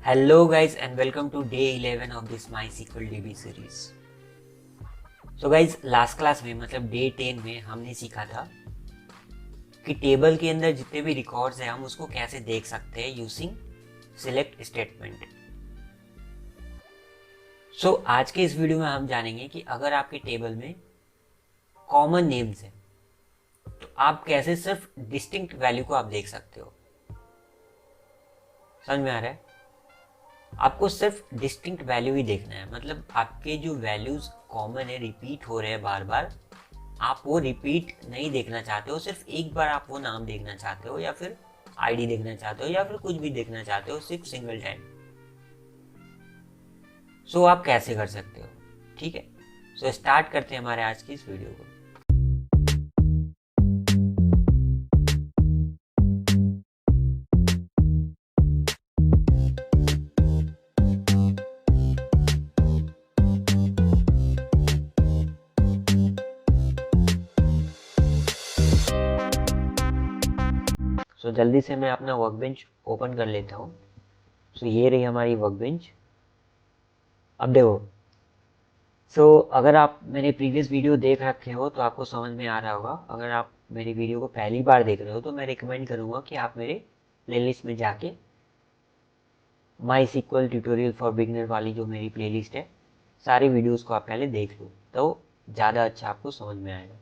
Hello guys and welcome to day 11 of this MySQL DB series. So guys last class में मतलब day 10 में हमने सीखा था कि टेबल के अंदर जितने भी रिकॉर्ड्स हैं हम उसको कैसे देख सकते हैं यूजिंग सिलेक्ट स्टेटमेंट. सो आज के इस वीडियो में हम जानेंगे कि अगर आपके टेबल में कॉमन नेम्स हैं तो आप कैसे सिर्फ डिस्टिंक्ट वैल्यू को आप देख सकते हो. समझ में आ रहा है? आपको सिर्फ डिस्टिंक्ट वैल्यू ही देखना है, मतलब आपके जो वैल्यूज कॉमन है रिपीट हो रहे हैं बार बार, आप वो रिपीट नहीं देखना चाहते हो. सिर्फ एक बार आप वो नाम देखना चाहते हो या फिर आईडी देखना चाहते हो या फिर कुछ भी देखना चाहते हो सिर्फ सिंगल टाइम. सो आप कैसे कर सकते हो, ठीक है. सो स्टार्ट करते हैं हमारे आज की इस वीडियो को. सो जल्दी से मैं अपना वर्कबेंच ओपन कर लेता हूँ. सो ये रही हमारी वर्कबेंच. अब देखो, सो अगर आप मेरे प्रीवियस वीडियो देख रखे हो तो आपको समझ में आ रहा होगा. अगर आप मेरी वीडियो को पहली बार देख रहे हो तो मैं रिकमेंड करूँगा कि आप मेरे प्लेलिस्ट में जाके माई सिक्वल ट्यूटोरियल फॉर बिगनर वाली जो मेरी प्लेलिस्ट है सारी वीडियोस को आप पहले देख लो तो ज़्यादा अच्छा आपको समझ में आएगा.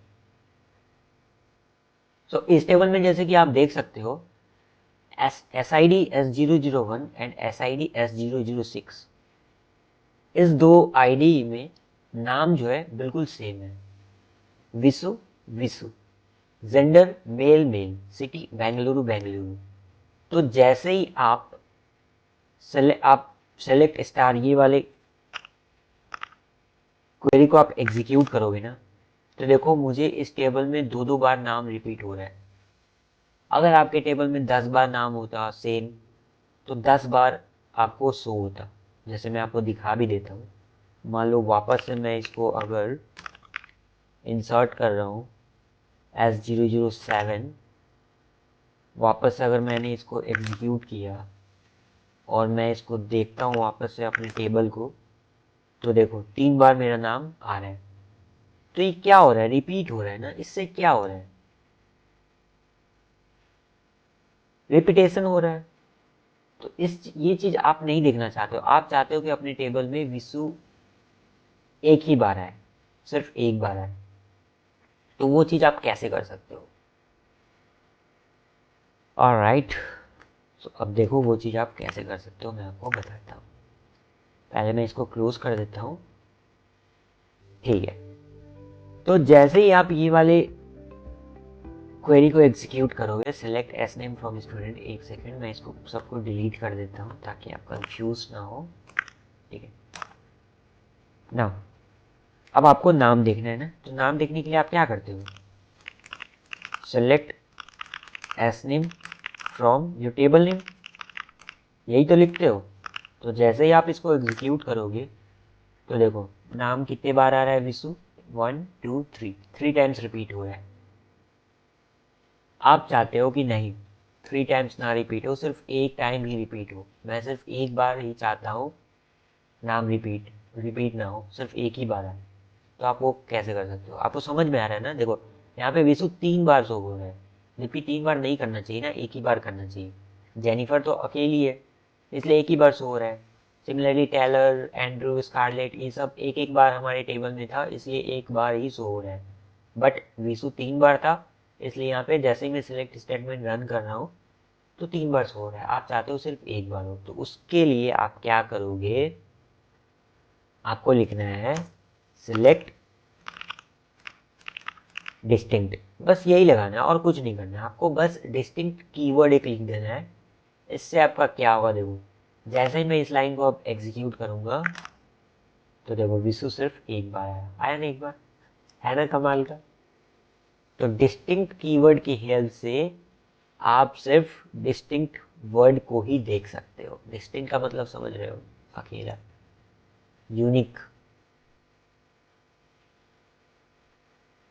सो इस टेबल में जैसे कि आप देख सकते हो SID S001 and SID S006, इस दो आईडी में नाम जो है बिल्कुल सेम है. Visu Visu, gender male male, city Bengaluru Bengaluru. तो जैसे ही आप सेलेक्ट स्टार ये वाले क्वेरी को आप एग्जीक्यूट करोगे ना तो देखो मुझे इस टेबल में दो दो बार नाम रिपीट हो रहा है. अगर आपके टेबल में 10 बार नाम होता सेम तो 10 बार आपको शो होता. जैसे मैं आपको दिखा भी देता हूँ. मान लो वापस से मैं इसको अगर इंसर्ट कर रहा हूँ S007, वापस से अगर मैंने इसको एग्जीक्यूट किया और मैं इसको देखता हूँ वापस से अपने टेबल को तो देखो 3 बार मेरा नाम आ रहा है. तो ये क्या हो रहा है? रिपीट हो रहा है ना. इससे क्या हो रहा है? रिपीटेशन हो रहा है. तो ये चीज आप नहीं देखना चाहते हो. आप चाहते हो कि अपने टेबल में विसु एक ही बार आए, सिर्फ एक बार आए. तो वो चीज आप कैसे कर सकते हो? ऑलराइट, तो अब देखो वो चीज आप कैसे कर सकते हो मैं आपको बताता हूँ. पहले मैं इसको क्लोज कर देता हूँ, ठीक है. तो जैसे ही आप ये वाले क्वेरी को एग्जीक्यूट करोगे select S name from student, एक सेकेंड मैं इसको सबको डिलीट कर देता हूँ ताकि आप कंफ्यूज ना हो, ठीक है ना. अब आपको नाम देखना है ना, तो नाम देखने के लिए आप क्या करते हो? Select S name from your table name, यही तो लिखते हो. तो जैसे ही आप इसको एग्जीक्यूट करोगे तो देखो नाम कितने बार आ रहा है? विसु 1 2 3, 3 टाइम्स रिपीट हुआ है. आप चाहते हो कि नहीं 3 टाइम्स ना रिपीट हो, सिर्फ एक टाइम ही रिपीट हो. मैं सिर्फ एक बार ही चाहता हूँ नाम रिपीट ना हो, सिर्फ एक ही बार आए. तो आप वो कैसे कर सकते हो? आपको समझ में आ रहा है ना. देखो यहाँ पे विसु 3 बार शो हो रहा है. रिपीट 3 बार नहीं करना चाहिए ना, एक ही बार करना चाहिए. जेनिफर तो अकेली है इसलिए एक ही बार शो हो रहा है. सिमिलरली टेलर, एंड्रू, स्कारलेट ये सब एक एक बार हमारे टेबल में था इसलिए एक बार ही शो हो रहा है. बट विसु 3 बार था इसलिए यहाँ पे जैसे ही मैं सिलेक्ट स्टेटमेंट रन कर रहा हूँ तो 3 बार शो हो रहा है. आप चाहते हो सिर्फ एक बार हो, तो उसके लिए आप क्या करोगे? आपको लिखना है सिलेक्ट डिस्टिंक्ट, बस यही लगाना है और कुछ नहीं करना है. आपको बस डिस्टिंक्ट कीवर्ड एक लिख देना है. इससे आपका क्या होगा? देखो जैसे ही मैं इस लाइन को अब एग्जीक्यूट करूंगा तो देखो विशु सिर्फ एक बार आया ना, एक बार है ना कमाल का. तो डिस्टिंक्ट कीवर्ड की हेल्प से आप सिर्फ डिस्टिंक्ट वर्ड को ही देख सकते हो. डिस्टिंक्ट का मतलब समझ रहे हो? अकेला, यूनिक.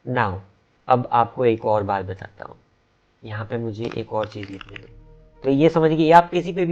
नाउ अब आपको एक और बात बताता हूँ. यहाँ पे मुझे एक और चीज लिखने दो. तो ये समझ गए आप किसी पे भी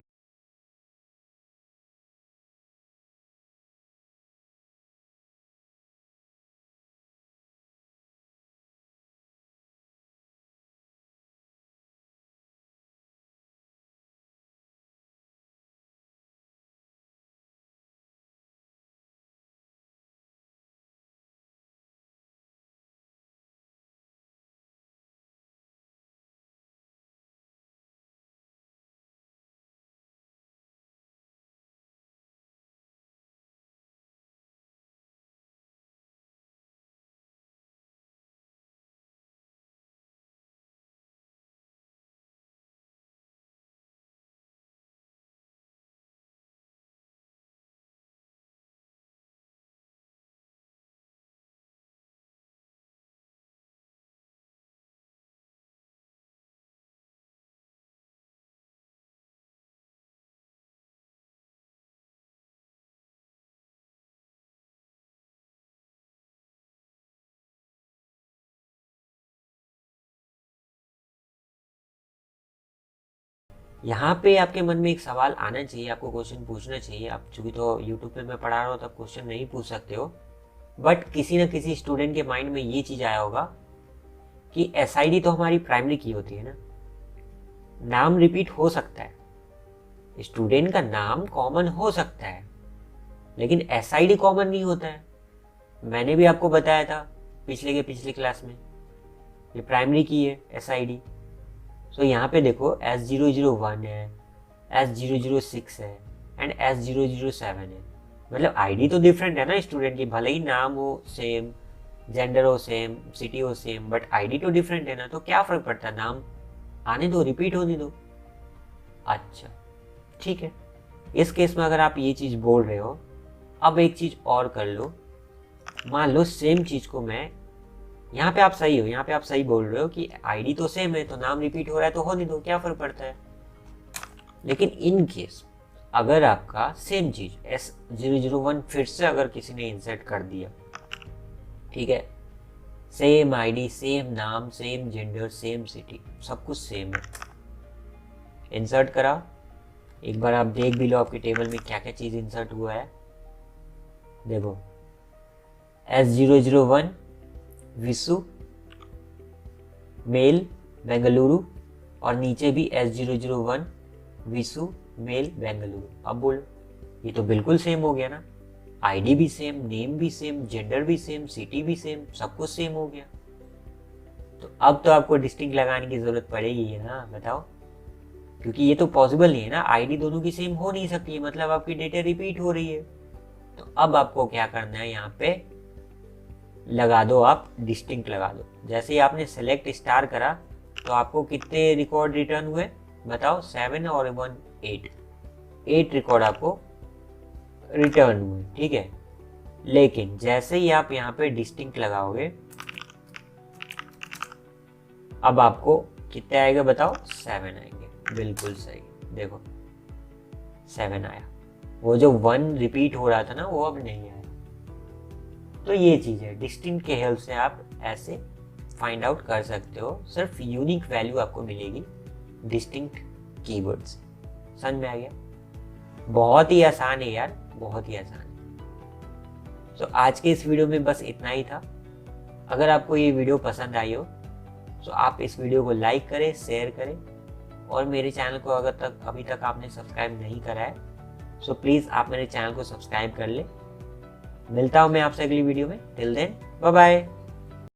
यहाँ पे आपके मन में एक सवाल आना चाहिए, आपको क्वेश्चन पूछना चाहिए। आप चूंकि तो यूट्यूब पे मैं पढ़ा रहा हूँ तो आप क्वेश्चन नहीं पूछ सकते हो, बट किसी न किसी स्टूडेंट के माइंड में ये चीज़ आया होगा कि एसआईडी तो हमारी प्राइमरी की होती है ना, नाम रिपीट हो सकता है, स्टूडेंट का नाम कॉमन हो सकता है, लेकिन एसआईडी कॉमन नहीं होता है। मैंने भी आपको बताया था पिछले क्लास में, ये प्राइमरी की है एसआईडी। सो यहाँ पे देखो S001 है, S006 है एंड S007 है। मतलब आईडी तो डिफरेंट है ना स्टूडेंट की, भले ही नाम हो सेम, जेंडर हो सेम, सिटी हो सेम, बट आईडी तो डिफरेंट है ना। तो क्या फर्क पड़ता है, नाम आने दो, रिपीट होने दो। अच्छा ठीक है, इस केस में अगर आप ये चीज़ बोल रहे हो, अब एक चीज़ और कर लो। मान लो सेम चीज़ को मैं, यहाँ पे आप सही हो, यहाँ पे आप सही बोल रहे हो कि आईडी तो सेम है तो नाम रिपीट हो रहा है तो होने दो, क्या फर्क पड़ता है। लेकिन इन केस अगर आपका सेम चीज S001 फिर से अगर किसी ने इंसर्ट कर दिया, ठीक है, सेम आईडी, सेम नाम, सेम जेंडर, सेम सिटी, सब कुछ सेम है, इंसर्ट करा, एक बार आप देख भी लो आपके टेबल में क्या क्या चीज इंसर्ट हुआ है। देखो S001 विसु मेल बेंगलुरु, और नीचे भी S001 विसु मेल बेंगलुरु। अब बोलो, ये तो बिल्कुल सेम हो गया ना, आईडी भी सेम, नेम भी सेम, जेंडर भी सेम, सिटी भी सेम, सब कुछ सेम हो गया। तो अब तो आपको डिस्टिंक्ट लगाने की जरूरत पड़ेगी है ना, बताओ, क्योंकि ये तो पॉसिबल नहीं है ना, आईडी दोनों की सेम हो नहीं सकती, मतलब आपकी डेटा रिपीट हो रही है। तो अब आपको क्या करना है, यहाँ पे लगा दो, आप डिस्टिंक्ट लगा दो। जैसे ही आपने सेलेक्ट स्टार करा तो आपको कितने रिकॉर्ड रिटर्न हुए बताओ, 7 और 1 8 रिकॉर्ड आपको रिटर्न हुए, ठीक है। लेकिन जैसे ही आप यहाँ पे डिस्टिंक्ट लगाओगे, अब आपको कितने आएगा बताओ, 7 आएंगे, बिल्कुल सही। देखो 7 आया, वो जो 1 रिपीट हो रहा था ना वो अब नहीं आया। तो ये चीज है, डिस्टिंक्ट के हेल्प से आप ऐसे फाइंड आउट कर सकते हो, सिर्फ यूनिक वैल्यू आपको मिलेगी डिस्टिंक्ट कीवर्ड्स। समझ में आ गया? बहुत ही आसान है यार, बहुत ही आसान है। तो आज के इस वीडियो में बस इतना ही था। अगर आपको ये वीडियो पसंद आई हो तो आप इस वीडियो को लाइक करें, शेयर करें, और मेरे चैनल को अभी तक आपने सब्सक्राइब नहीं करा है सो प्लीज़ आप मेरे चैनल को सब्सक्राइब कर ले। मिलता हूँ मैं आपसे अगली वीडियो में, टिल देन बाय बाय।